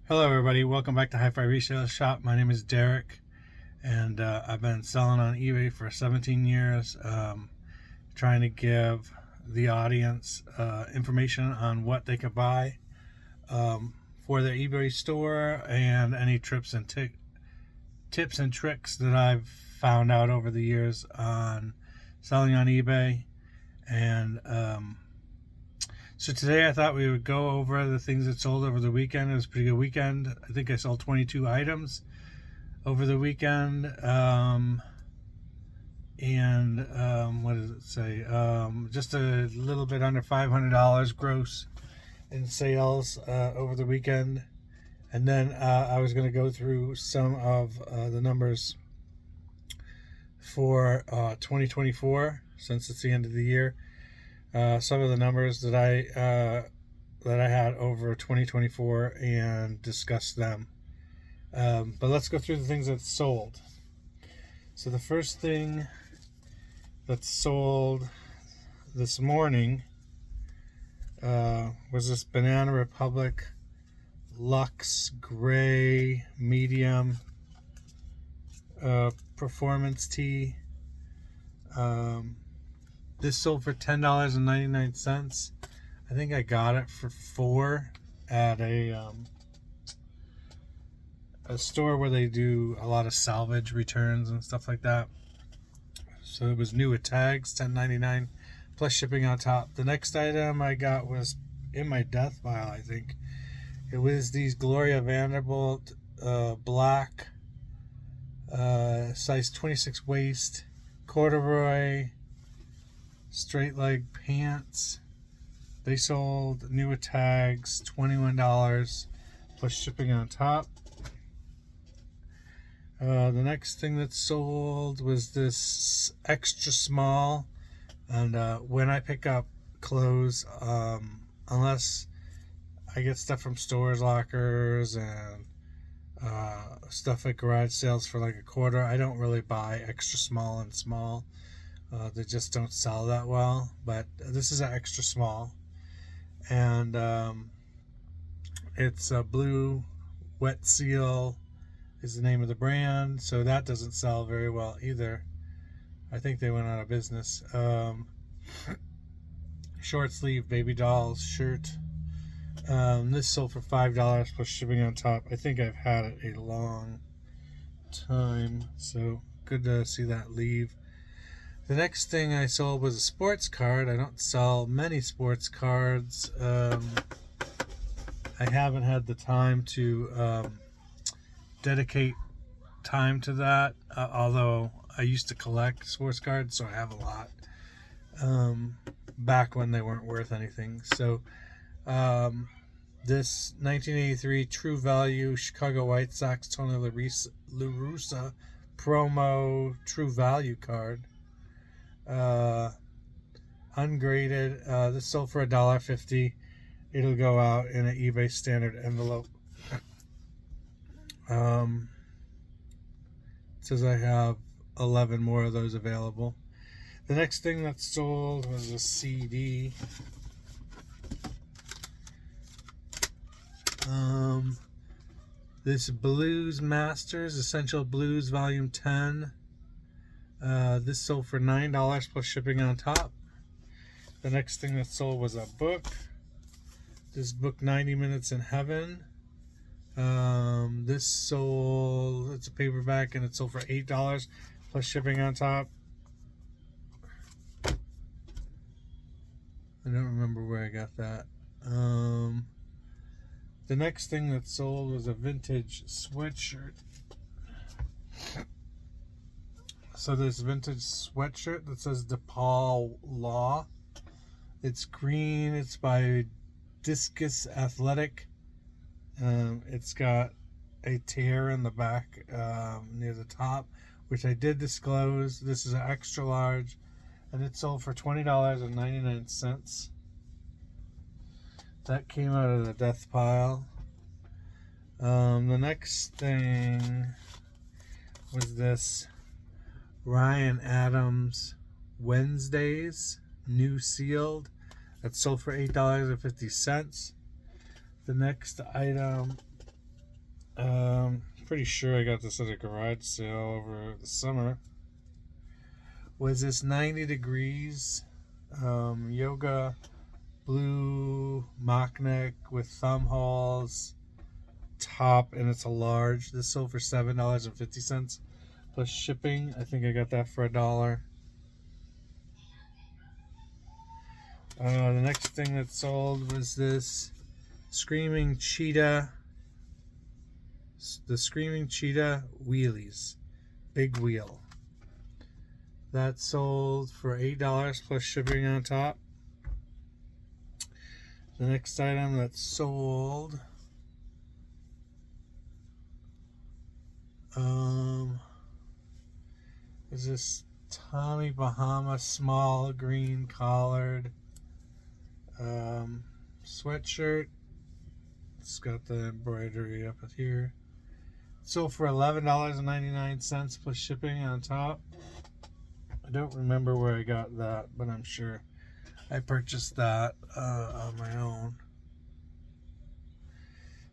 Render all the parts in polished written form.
Hello everybody, welcome back to Hi-Fi Resale Shop. My name is Derek and I've been selling on eBay for 17 years, trying to give the audience information on what they could buy for their eBay store and any tips and tricks that I've found out over the years on selling on eBay. And so today I thought we would go over the things that sold over the weekend. It was a pretty good weekend. I think I sold 22 items over the weekend. What does it say? Just a little bit under $500 gross in sales over the weekend. And then I was going to go through some of the numbers for 2024, since it's the end of the year. Some of the numbers that I had over 2024 and discuss them. But let's go through the things that sold. So the first thing that sold this morning was this Banana Republic Luxe Gray Medium Performance Tee. This sold for $10.99. I think I got it for $4 at a store where they do a lot of salvage returns and stuff like that. So it was new with tags, $10.99 plus shipping on top. The next item I got was in my death pile, I think. It was these Gloria Vanderbilt black size 26 waist corduroy straight leg pants. They sold new with tags, $21 plus shipping on top. The next thing that sold was this extra small. And when I pick up clothes, unless I get stuff from stores, lockers, and stuff at garage sales for like a quarter, I don't really buy extra small and small. They just don't sell that well, but this is an extra small, and it's a blue Wet Seal is the name of the brand, so that doesn't sell very well either. I think they went out of business. Short sleeve baby dolls shirt. This sold for $5 plus shipping on top. I think I've had it a long time, so good to see that leave. The next thing I sold was a sports card. I don't sell many sports cards. I haven't had the time to dedicate time to that, although I used to collect sports cards, so I have a lot back when they weren't worth anything. So this 1983 True Value Chicago White Sox Tony La Russa promo True Value card. Ungraded. This sold for $1.50. It'll go out in an eBay standard envelope. It says I have 11 more of those available. The next thing that sold was a CD. This Blues Masters Essential Blues Volume 10. This sold for $9 plus shipping on top. The next thing that sold was a book. This book, 90 Minutes in Heaven. This sold, it's a paperback, and it sold for $8 plus shipping on top. I don't remember where I got that. The next thing that sold was a vintage sweatshirt. So this vintage sweatshirt that says DePaul Law. It's green. It's by Discus Athletic. It's got a tear in the back near the top, which I did disclose. This is an extra large, and it sold for $20.99. That came out of the death pile. The next thing was this Ryan Adams Wednesdays new sealed. That sold for $8.50. The next item Pretty sure I got this at a garage sale over the summer. Was this 90 degrees yoga blue mock neck with thumb holes top, and it's a large. This sold for $7.50 plus shipping. I think I got that for $1. The next thing that sold was this Screaming Cheetah. The Screaming Cheetah wheelies, big wheel. That sold for $8 plus shipping on top. The next item that sold is this Tommy Bahama small green collared sweatshirt. It's got the embroidery up here. It sold for $11.99 plus shipping on top. I don't remember where I got that, but I'm sure I purchased that on my own.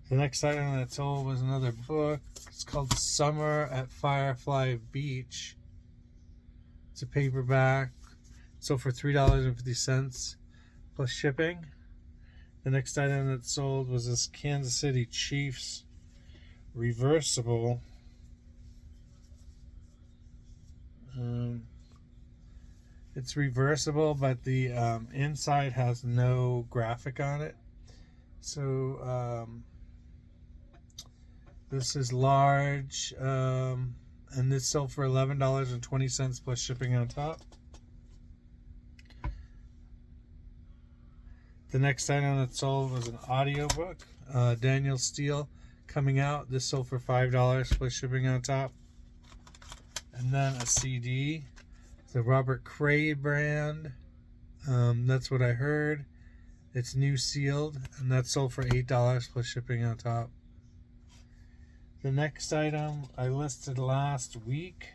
The next item that sold was another book. It's called Summer at Firefly Beach. It's a paperback. It sold for $3.50 plus shipping. The next item that sold was this Kansas City Chiefs reversible. It's reversible, but the inside has no graphic on it. So this is large, and this sold for $11.20 plus shipping on top. The next item that sold was an audiobook, Daniel Steele Coming Out. This sold for $5 plus shipping on top. And then a CD, the Robert Cray brand. That's what I heard. It's new sealed, and that sold for $8 plus shipping on top. The next item I listed last week,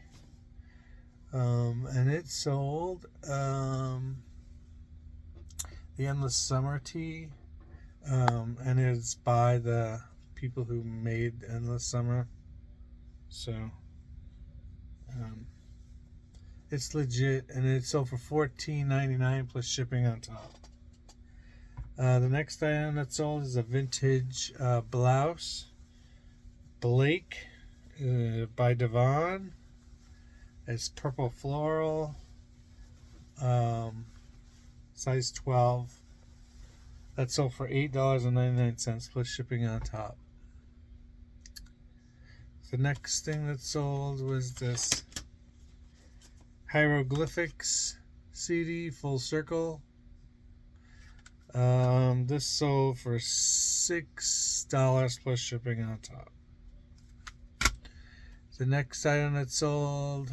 and it sold the Endless Summer Tea, and it's by the people who made Endless Summer. So it's legit, and it sold for $14.99 plus shipping on top. The next item that sold is a vintage blouse, Blake by Devon. It's purple floral, size 12. That sold for $8.99 plus shipping on top. The next thing that sold was this Hieroglyphics CD, Full Circle. This sold for $6 plus shipping on top. The next item that sold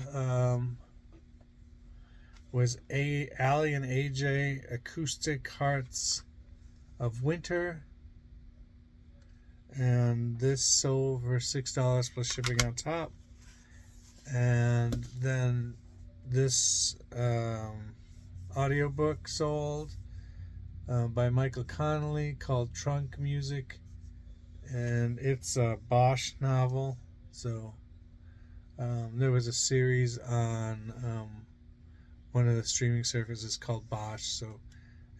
was Allie and AJ Acoustic Hearts of Winter, and this sold for $6 plus shipping on top. And then this audiobook sold by Michael Connelly called Trunk Music, and it's a Bosch novel. So there was a series on one of the streaming services called Bosch, so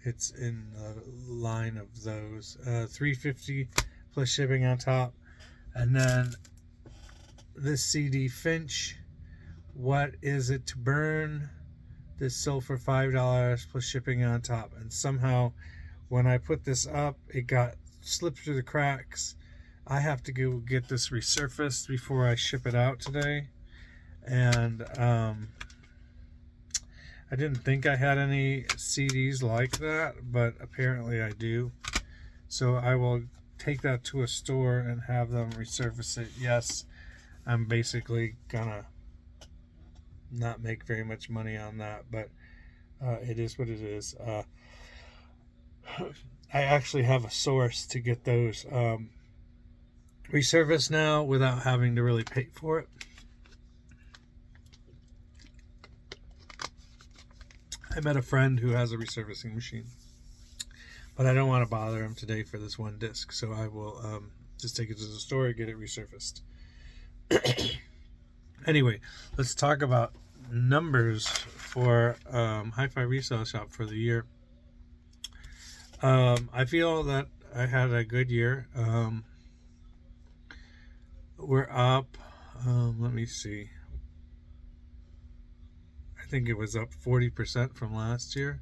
it's in the line of those. $3.50 plus shipping on top. And then this CD, Finch, What Is It to Burn? This sold for $5 plus shipping on top. And somehow when I put this up, it got slipped through the cracks. I have to go get this resurfaced before I ship it out today. And I didn't think I had any CDs like that, but apparently I do. So I will take that to a store and have them resurface it. Yes, I'm basically gonna not make very much money on that, but it is what it is. I actually have a source to get those resurfaced now without having to really pay for it. I met a friend who has a resurfacing machine, but I don't want to bother him today for this one disc, so I will Just take it to the store, get it resurfaced. Anyway, let's talk about numbers for Hi-Fi Resale Shop for the year. I feel that I had a good year. We're up, let me see. I think it was up 40% from last year.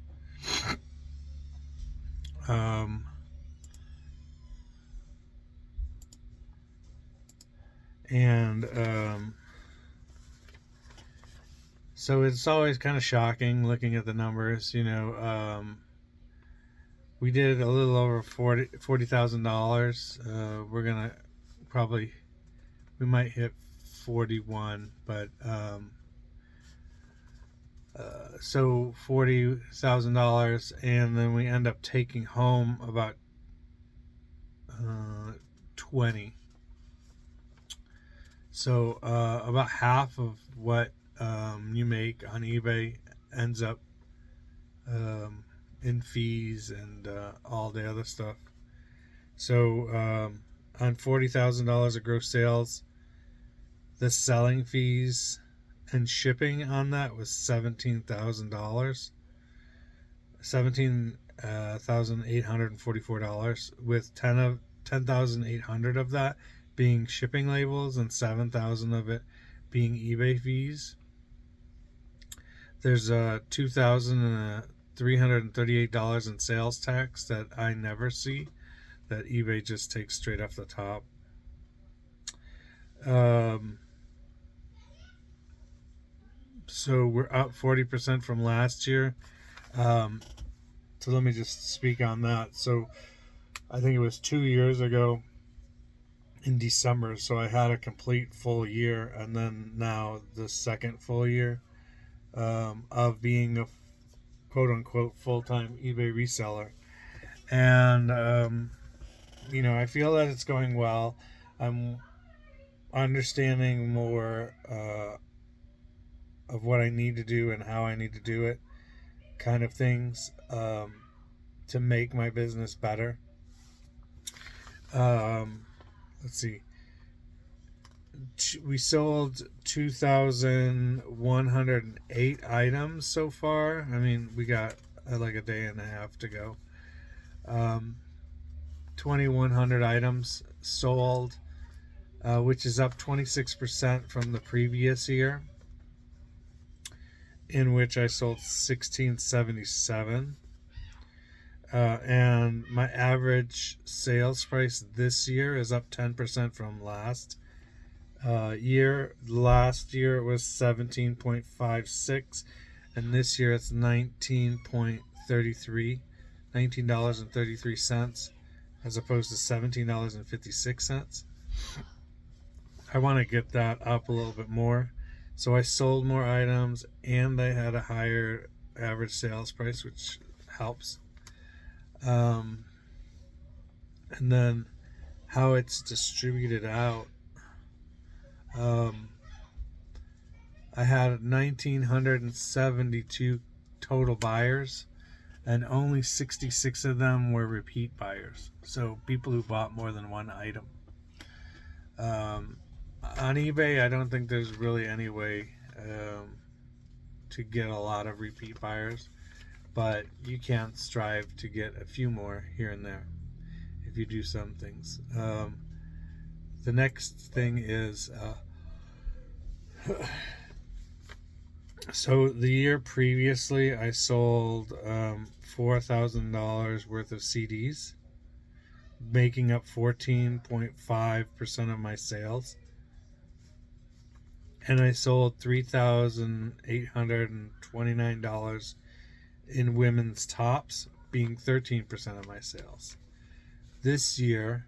So it's always kind of shocking looking at the numbers. We did a little over $40,000. We're gonna we might hit 41, but so $40,000, and then we end up taking home about 20. So about half of what you make on eBay ends up in fees and all the other stuff. So on $40,000 of gross sales, the selling fees and shipping on that was $17,000, $17,844, with 10,800 of that being shipping labels and 7,000 of it being eBay fees. There's $2,338 in sales tax that I never see, that eBay just takes straight off the top. So we're up 40% from last year. So let me just speak on that. So I think it was 2 years ago in December, so I had a complete full year, and then now the second full year of being a quote-unquote full-time eBay reseller. And I feel that it's going well. I'm understanding more of what I need to do and how I need to do it, kind of things, to make my business better. Let's see. We sold 2,108 items so far. I mean, we got like a day and a half to go. 2,100 items sold, which is up 26% from the previous year, in which I sold 1,677. And my average sales price this year is up 10% from last year. Last year it was 17.56, and this year it's $19.33, as opposed to $17.56. I want to get that up a little bit more. So I sold more items, and I had a higher average sales price, which helps. And then how it's distributed out. I had 1,972 total buyers, and only 66 of them were repeat buyers. So people who bought more than one item. On eBay, I don't think there's really any way to get a lot of repeat buyers, but you can strive to get a few more here and there if you do some things. The next thing is so the year previously I sold $4,000 worth of CDs, making up 14.5% of my sales. And I sold $3,829 in women's tops, being 13% of my sales. This year,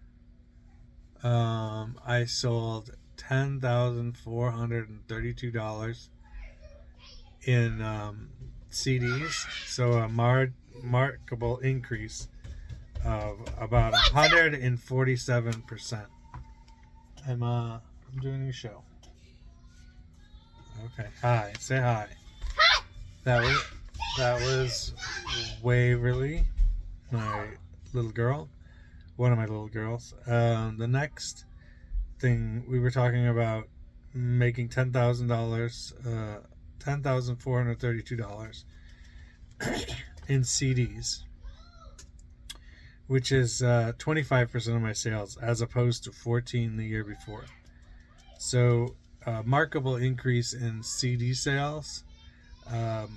I sold $10,432 in CDs, so a remarkable increase of about 147%. I'm doing a show. Okay, hi. Say hi. That was Waverly, my little girl. one of my little girls. The next thing we were talking about making $10,000, $10,432 in CDs, which is 25% of my sales, as opposed to 14 the year before. So, markable increase in CD sales. Let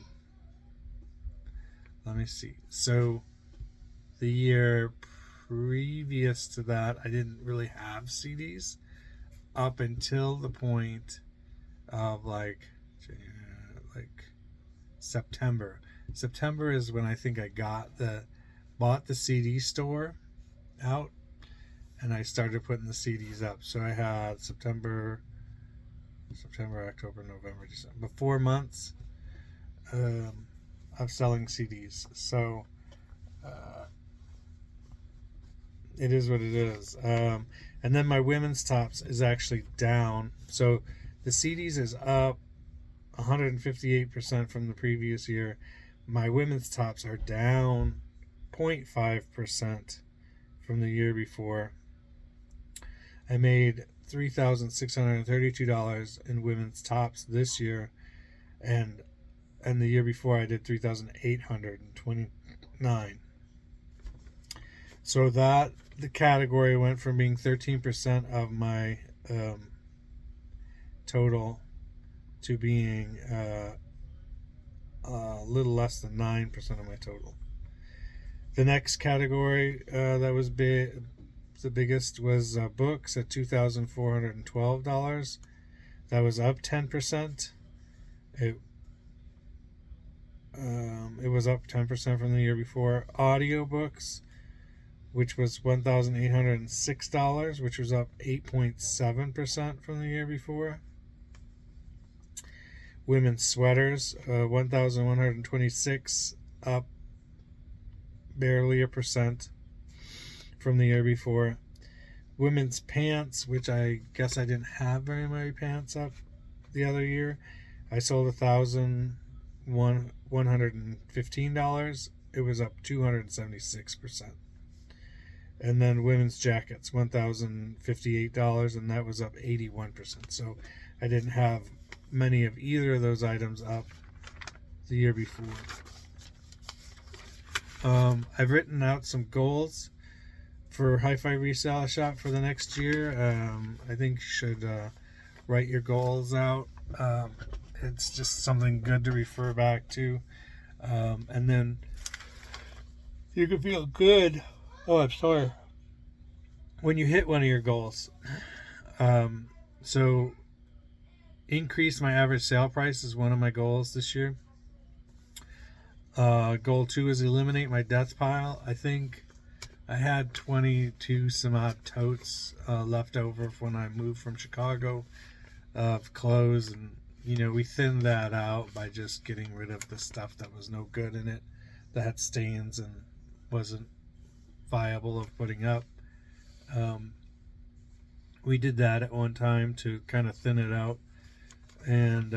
me see. So, the year previous to that, I didn't really have CDs up until the point of like September. September is when I think I bought the CD store out, and I started putting the CDs up. So I had September, October, November, December, 4 months of selling CDs. So it is what it is. And then my women's tops is actually down. So the CDs is up 158% from the previous year. My women's tops are down 0.5% from the year before. I made $3,632 in women's tops this year, and the year before I did $3,829. So that the category went from being 13% of my total to being a little less than 9% of my total. The next category that was big, the biggest, was books at $2,412. That was up 10%. It was up 10% from the year before. Audiobooks, which was $1,806, which was up 8.7% from the year before. Women's sweaters, 1,126, up barely 1% from the year before. Women's pants, which I guess I didn't have very many pants up the other year, I sold $1,115. It was up 276%. And then women's jackets, $1,058, and that was up 81%. So I didn't have many of either of those items up the year before. I've written out some goals for Hi-Fi Resale Shop for the next year. I think you should write your goals out. It's just something good to refer back to. And then you can feel good. Oh, I'm sorry. When you hit one of your goals. So increase my average sale price is one of my goals this year. Goal 2 is eliminate my death pile. I think I had 22 some odd totes left over when I moved from Chicago of clothes, and we thinned that out by just getting rid of the stuff that was no good in it, that had stains and wasn't viable of putting up. We did that at one time to kind of thin it out, and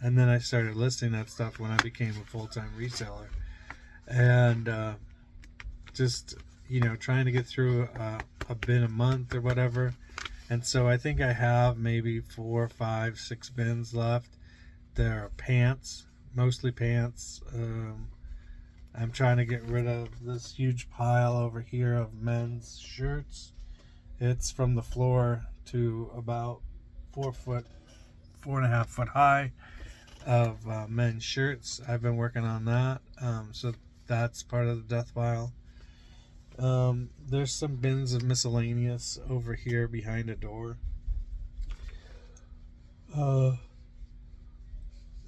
then I started listing that stuff when I became a full-time reseller, and just trying to get through a bin a month or whatever. And so I think I have maybe 4, 5, 6 bins left. There are pants, mostly pants. I'm trying to get rid of this huge pile over here of men's shirts. It's from the floor to about 4.5 foot high of men's shirts. I've been working on that. So that's part of the death pile. There's some bins of miscellaneous over here behind a door.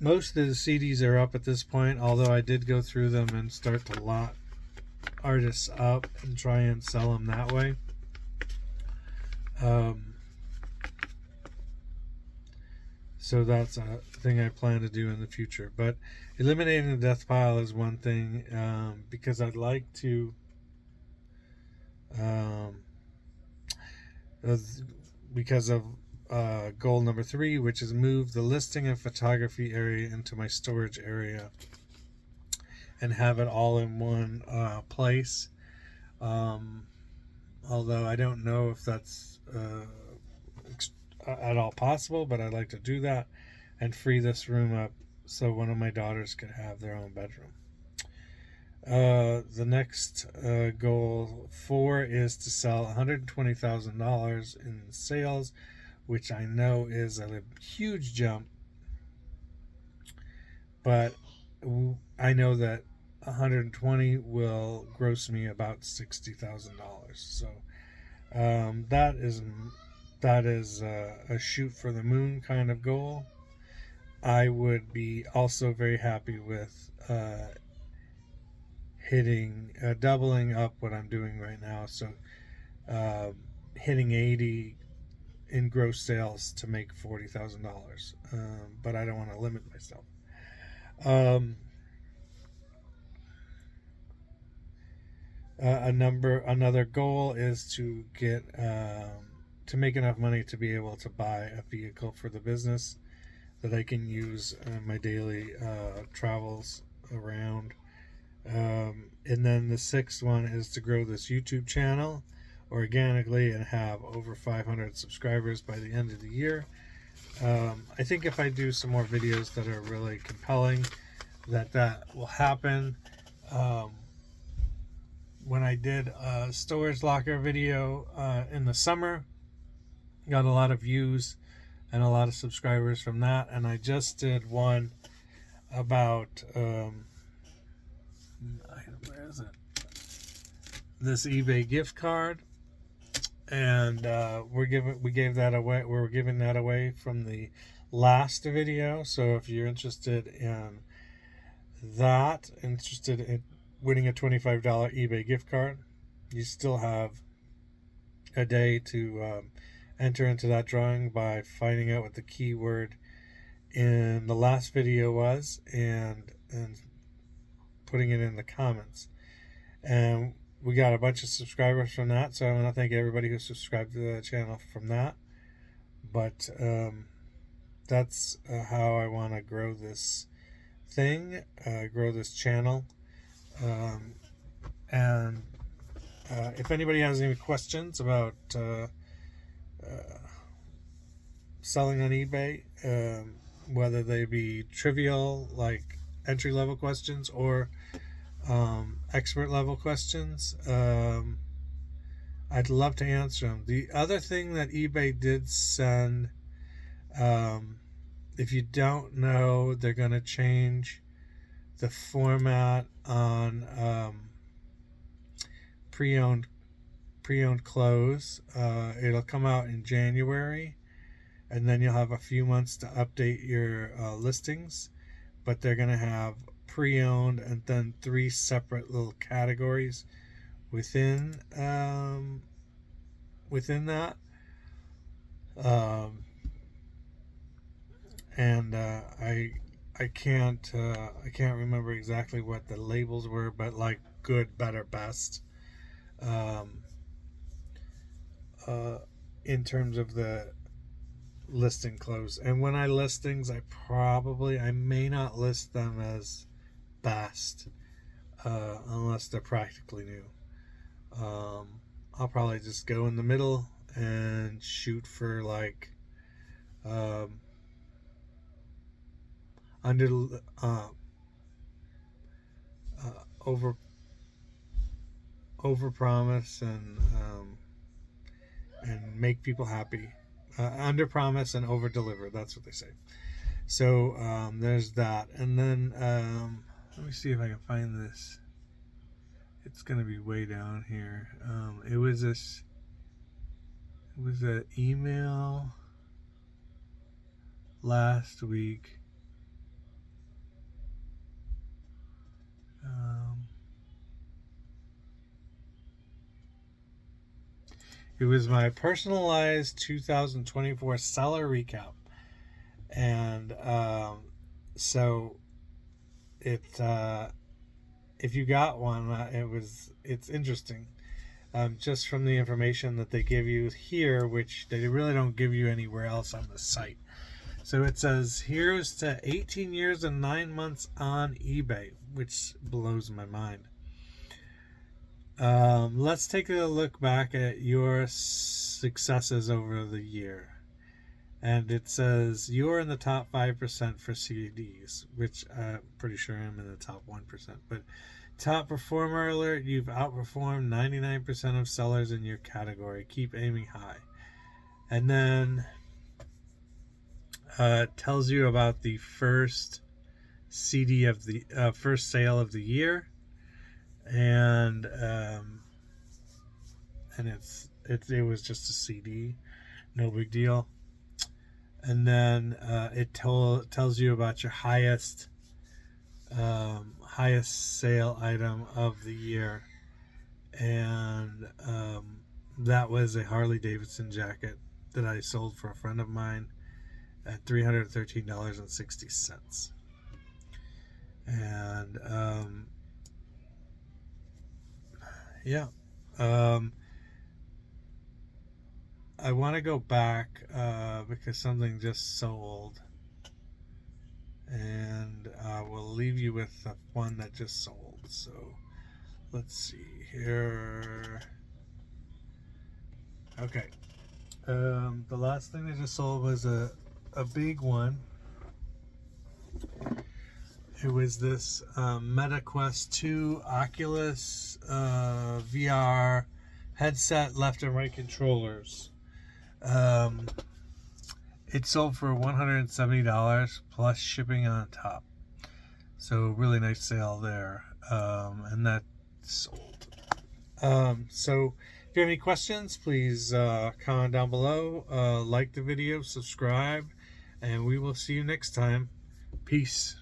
Most of the CDs are up at this point, although I did go through them and start to lot artists up and try and sell them that way. So that's a thing I plan to do in the future. But eliminating the death pile is one thing, because I'd like to because of goal number 3, which is move the listing and photography area into my storage area and have it all in one place. Although I don't know if that's at all possible, but I'd like to do that and free this room up so one of my daughters could have their own bedroom. The next goal 4 is to sell $120,000 in sales, which I know is a huge jump, but I know that 120 will gross me about $60,000. So that is a shoot for the moon kind of goal. I would be also very happy with hitting doubling up what I'm doing right now. So hitting 80 in gross sales to make $40,000. But I don't want to limit myself. Another goal is to get to make enough money to be able to buy a vehicle for the business that I can use in my daily travels around. And then the 6th one is to grow this YouTube channel organically and have over 500 subscribers by the end of the year. I think if I do some more videos that are really compelling, that will happen. When I did a storage locker video in the summer, got a lot of views and a lot of subscribers from that. And I just did one about where is it? This eBay gift card, and we gave that away. We're giving that away from the last video. So if you're interested in winning a $25 eBay gift card, you still have a day to enter into that drawing by finding out what the keyword in the last video was and putting it in the comments. And we got a bunch of subscribers from that, so I want to thank everybody who subscribed to the channel from that. But that's how I want to grow this thing, grow this channel. And if anybody has any questions about selling on eBay, whether they be trivial like entry-level questions or expert level questions, I'd love to answer them. The other thing that eBay did send, if you don't know, they're going to change the format on pre-owned clothes. It'll come out in January, and then you'll have a few months to update your listings, but they're going to have pre-owned and then 3 separate little categories within that. And I can't remember exactly what the labels were, but like good, better, best. In terms of the listing close. And when I list things, I may not list them as best unless they're practically new. I'll probably just go in the middle and shoot for like over promise and make people happy. Under promise and over deliver, that's what they say. So there's that. And then let me see if I can find this. It's gonna be way down here. It was an email last week. It was my personalized 2024 seller recap, and so it if you got one, it's interesting. Just from the information that they give you here, which they really don't give you anywhere else on the site. So it says, here's to 18 years and 9 months on eBay, which blows my mind. Let's take a look back at your successes over the year. And it says you're in the top 5% for CDs, which I'm pretty sure I'm in the top 1%. But top performer alert, you've outperformed 99% of sellers in your category. Keep aiming high. And then it tells you about the first CD of the first sale of the year. And it was just a CD, no big deal. And then it tells you about your highest sale item of the year, and that was a Harley Davidson jacket that I sold for a friend of mine at $313.60. And yeah. I want to go back because something just sold, and we'll leave you with the one that just sold. So let's see here. Okay, the last thing that just sold was a big one. It was this MetaQuest 2 Oculus VR headset, left and right controllers. It sold for $170 plus shipping on top. So really nice sale there. And that sold. So if you have any questions, please comment down below. Like the video, subscribe, and we will see you next time. Peace.